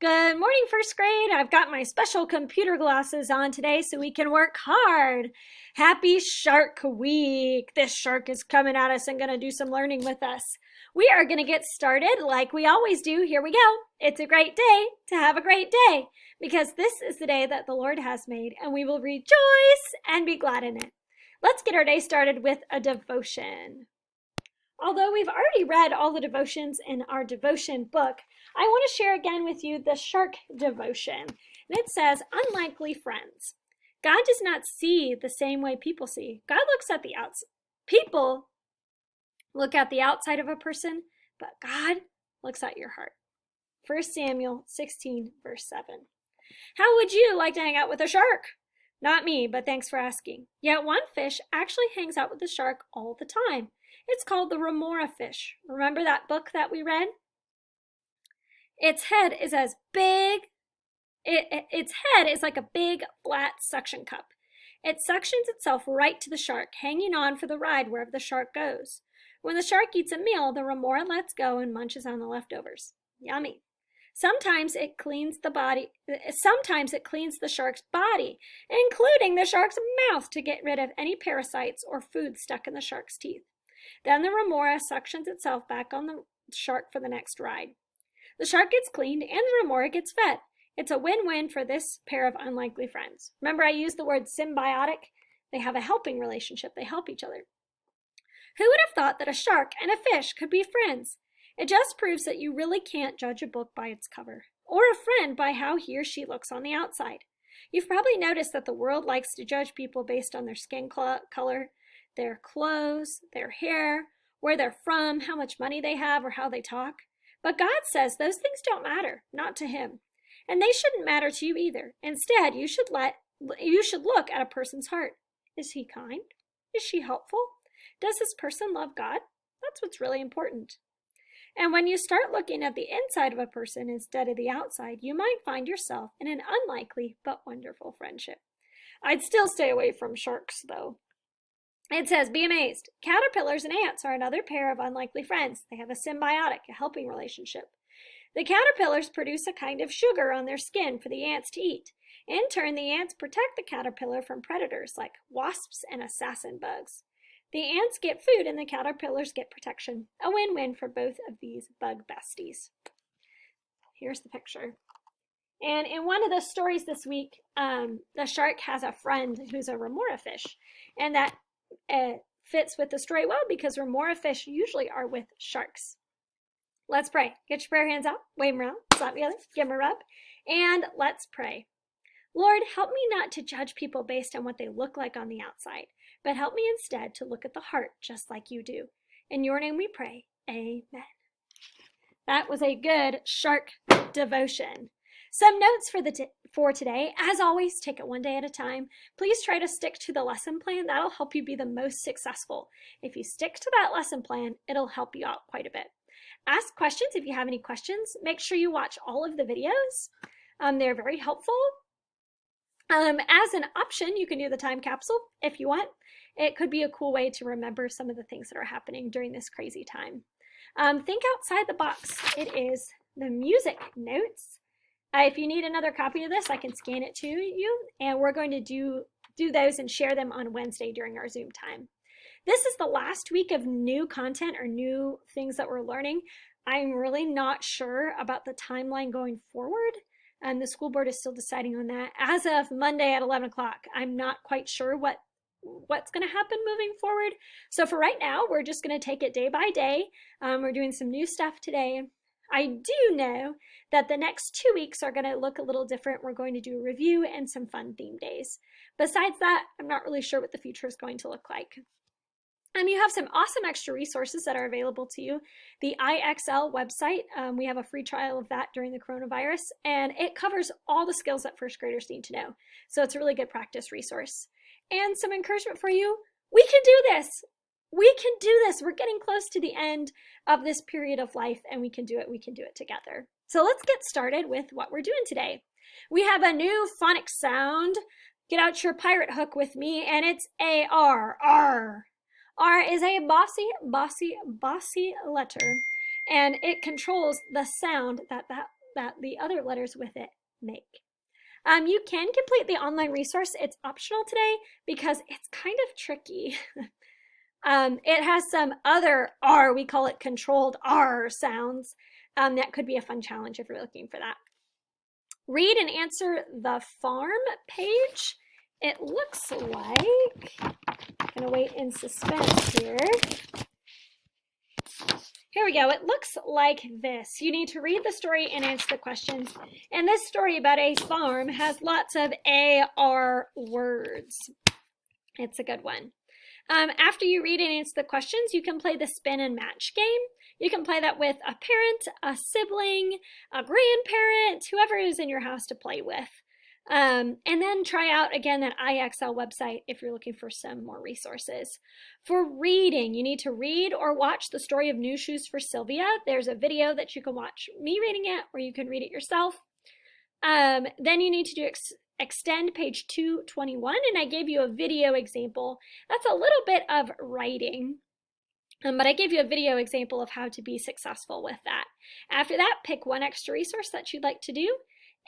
Good morning, first grade. I've got my special computer glasses on today so we can work hard. Happy Shark Week. This shark is coming at us and going to do some learning with us. We are going to get started like we always do. Here we go. It's a great day to have a great day because this is the day that the Lord has made and we will rejoice and be glad in it. Let's get our day started with a devotion. Although we've already read all the devotions in our devotion book, I want to share again with you the shark devotion. And it says, unlikely friends. God does not see the same way people see. God looks at the outside. People look at the outside of a person, but God looks at your heart. 1 Samuel 16, verse 7. How would you like to hang out with a shark? Not me, but thanks for asking. Yet one fish actually hangs out with the shark all the time. It's called the remora fish. Remember that book that we read? Its head is as big, its head is like a big flat suction cup. It suctions itself right to the shark, hanging on for the ride wherever the shark goes. When the shark eats a meal, the remora lets go and munches on the leftovers. Yummy. Sometimes it cleans the shark's body, including the shark's mouth, to get rid of any parasites or food stuck in the shark's teeth. Then the remora suctions itself back on the shark for the next ride. The shark gets cleaned and the remora gets fed. It's a win-win for this pair of unlikely friends. Remember, I used the word symbiotic? They have a helping relationship. They help each other. Who would have thought that a shark and a fish could be friends? It just proves that you really can't judge a book by its cover, or a friend by how he or she looks on the outside. You've probably noticed that the world likes to judge people based on their skin color, their clothes, their hair, where they're from, how much money they have, or how they talk. But God says those things don't matter, not to Him. And they shouldn't matter to you either. Instead, you should look at a person's heart. Is he kind? Is she helpful? Does this person love God? That's what's really important. And when you start looking at the inside of a person instead of the outside, you might find yourself in an unlikely but wonderful friendship. I'd still stay away from sharks, though. It says, be amazed. Caterpillars and ants are another pair of unlikely friends. They have a symbiotic, a helping relationship. The caterpillars produce a kind of sugar on their skin for the ants to eat. In turn, the ants protect the caterpillar from predators like wasps and assassin bugs. The ants get food and the caterpillars get protection. A win-win for both of these bug besties. Here's the picture. And in one of the stories this week, the shark has a friend who's a remora fish. And that fits with the story well because remora fish usually are with sharks. Let's pray. Get your prayer hands out, wave them around, slap together, give them a rub, and let's pray. Lord, help me not to judge people based on what they look like on the outside, but help me instead to look at the heart just like you do. In your name we pray, amen. That was a good shark devotion. Some notes for today. As always, take it one day at a time. Please try to stick to the lesson plan. That'll help you be the most successful. If you stick to that lesson plan, it'll help you out quite a bit. Ask questions if you have any questions. Make sure you watch all of the videos. They're very helpful. As an option, you can do the time capsule if you want. It could be a cool way to remember some of the things that are happening during this crazy time. Think outside the box. It is the music notes. If you need another copy of this, I can scan it to you, and we're going to do those and share them on Wednesday during our Zoom time. This is the last week of new content or new things that we're learning. I'm really not sure about the timeline going forward, and the school board is still deciding on that. As of Monday at 11 o'clock, I'm not quite sure what's going to happen moving forward. So for right now, we're just going to take it day by day. We're doing some new stuff today. I do know that the next 2 weeks are going to look a little different. We're going to do a review and some fun theme days. Besides that, I'm not really sure what the future is going to look like. You have some awesome extra resources that are available to you. The IXL website, we have a free trial of that during the coronavirus, and it covers all the skills that first graders need to know. So it's a really good practice resource. And some encouragement for you, we can do this. We can do this. We're getting close to the end of this period of life, and we can do it. We can do it together. So let's get started with what we're doing today. We have a new phonics sound. Get out your pirate hook with me, and it's A-R, R. R is a bossy letter, and it controls the sound that that the other letters with it make. You can complete the online resource. It's optional today because it's kind of tricky. It has some other R, we call it controlled R sounds. That could be a fun challenge if you're looking for that. Read and answer the farm page. It looks like, I'm gonna wait in suspense here. Here we go. It looks like this. You need to read the story and answer the questions. And this story about a farm has lots of AR words. It's a good one. After you read and answer the questions, you can play the spin and match game. You can play that with a parent, a sibling, a grandparent, whoever is in your house to play with. And then try out again that IXL website if you're looking for some more resources. For reading, you need to read or watch the story of New Shoes for Sylvia. There's a video that you can watch me reading it, or you can read it yourself. Then you need to do extend page 221, and I gave you a video example. That's a little bit of writing, but I gave you a video example of how to be successful with that. After that, pick one extra resource that you'd like to do,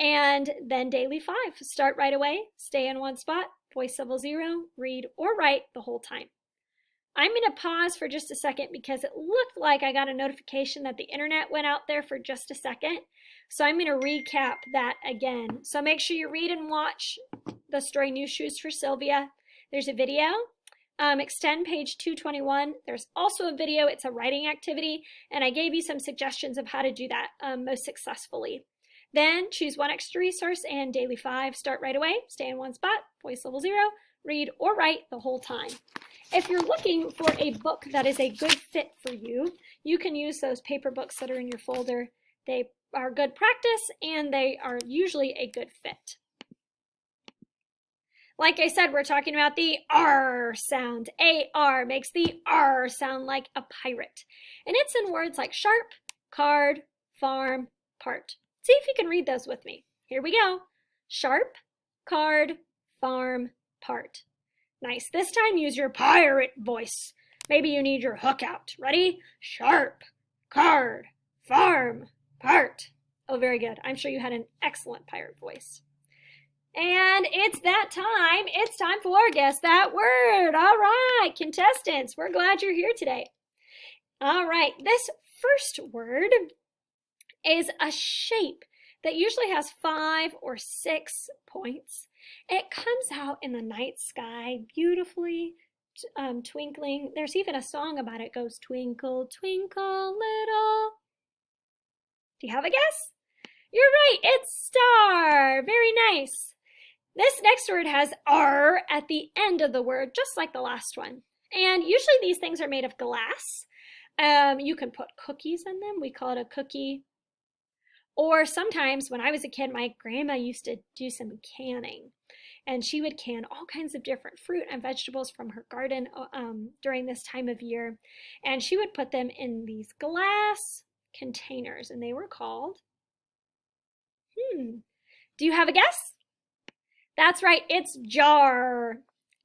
and then daily 5. Start right away, stay in one spot, voice level 0, read or write the whole time. I'm going to pause for just a second because it looked like I got a notification that the internet went out there for just a second. So I'm going to recap that again. So make sure you read and watch the story New Shoes for Sylvia. There's a video. Extend page 221. There's also a video. It's a writing activity, and I gave you some suggestions of how to do that most successfully. Then choose one extra resource and daily 5. Start right away, stay in one spot, voice level 0, read or write the whole time. If you're looking for a book that is a good fit for you, you can use those paper books that are in your folder. They are good practice and they are usually a good fit. Like I said, we're talking about the R sound. A-R makes the R sound like a pirate. And it's in words like sharp, card, farm, part. See if you can read those with me. Here we go. Sharp, card, farm, part. Nice. This time use your pirate voice. Maybe you need your hook out. Ready? Sharp, card, farm, part. Oh, very good. I'm sure you had an excellent pirate voice. And it's that time. It's time for Guess That Word. All right, contestants, we're glad you're here today. All right, this first word is a shape that usually has 5 or 6 points. It comes out in the night sky beautifully twinkling. There's even a song about it. It goes twinkle, twinkle, little. Do you have a guess? You're right, it's star. Very nice. This next word has R at the end of the word, just like the last one. And usually these things are made of glass. You can put cookies in them. We call it a cookie. Or sometimes when I was a kid, my grandma used to do some canning. And she would can all kinds of different fruit and vegetables from her garden during this time of year. And she would put them in these glass containers, and they were called, do you have a guess? That's right, it's jar.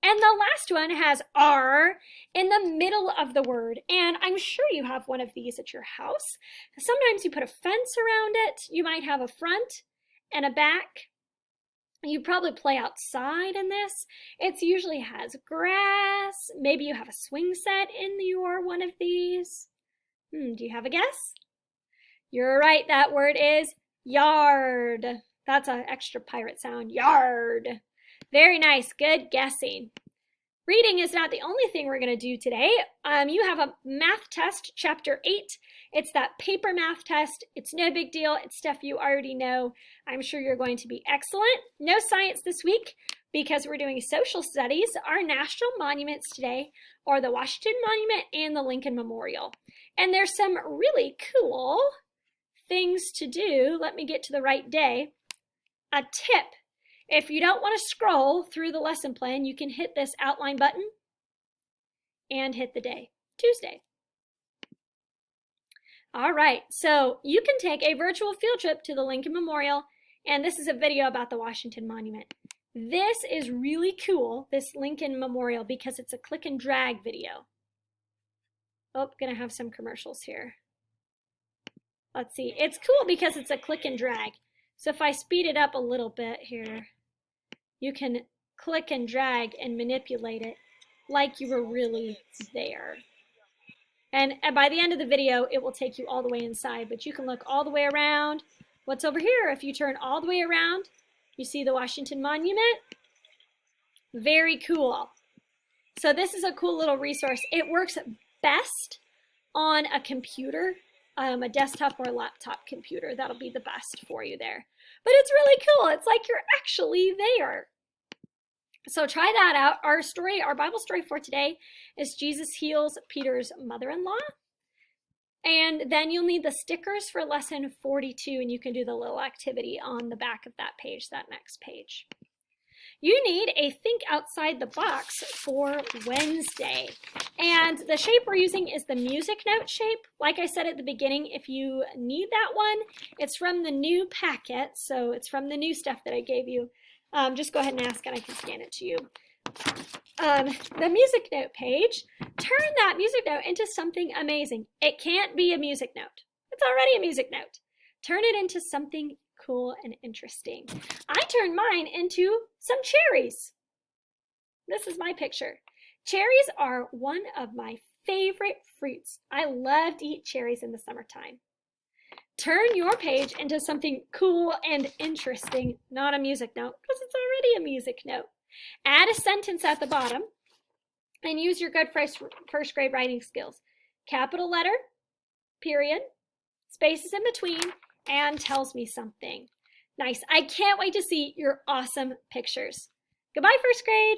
And the last one has R in the middle of the word. And I'm sure you have one of these at your house. Sometimes you put a fence around it. You might have a front and a back. You probably play outside in this. It usually has grass. Maybe you have a swing set in your one of these. Do you have a guess? You're right, that word is yard. That's an extra pirate sound, yard. Very nice, good guessing. Reading is not the only thing we're going to do today. You have a math test, chapter 8. It's that paper math test. It's no big deal. It's stuff you already know. I'm sure you're going to be excellent. No science this week because we're doing social studies. Our national monuments today are the Washington Monument and the Lincoln Memorial. And there's some really cool things to do. Let me get to the right day. A tip. If you don't want to scroll through the lesson plan, you can hit this outline button and hit the day, Tuesday. All right, so you can take a virtual field trip to the Lincoln Memorial, and this is a video about the Washington Monument. This is really cool, this Lincoln Memorial, because it's a click and drag video. Oh, gonna have some commercials here. let's see. It's cool because it's a click and drag. So if I speed it up a little bit here, you can click and drag and manipulate it like you were really there. And by the end of the video, it will take you all the way inside, but you can look all the way around. What's over here? If you turn all the way around, you see the Washington Monument. Very cool. So this is a cool little resource. It works best on a computer, a desktop or a laptop computer. That'll be the best for you there. But it's really cool. It's like you're actually there. So try that out. Our Bible story for today is Jesus heals Peter's mother-in-law. And then you'll need the stickers for lesson 42, and you can do the little activity on the back of that page, that next page. You need a Think Outside the Box for Wednesday. And the shape we're using is the music note shape. Like I said at the beginning, if you need that one, it's from the new packet. So it's from the new stuff that I gave you. Just go ahead and ask and I can scan it to you. The music note page, turn that music note into something amazing. It can't be a music note. It's already a music note. Turn it into something cool and interesting. I turned mine into some cherries. This is my picture. Cherries are one of my favorite fruits. I love to eat cherries in the summertime. Turn your page into something cool and interesting, not a music note, because it's already a music note. Add a sentence at the bottom and use your good first grade writing skills. Capital letter, period, spaces in between, and tells me something. Nice. I can't wait to see your awesome pictures. Goodbye, first grade.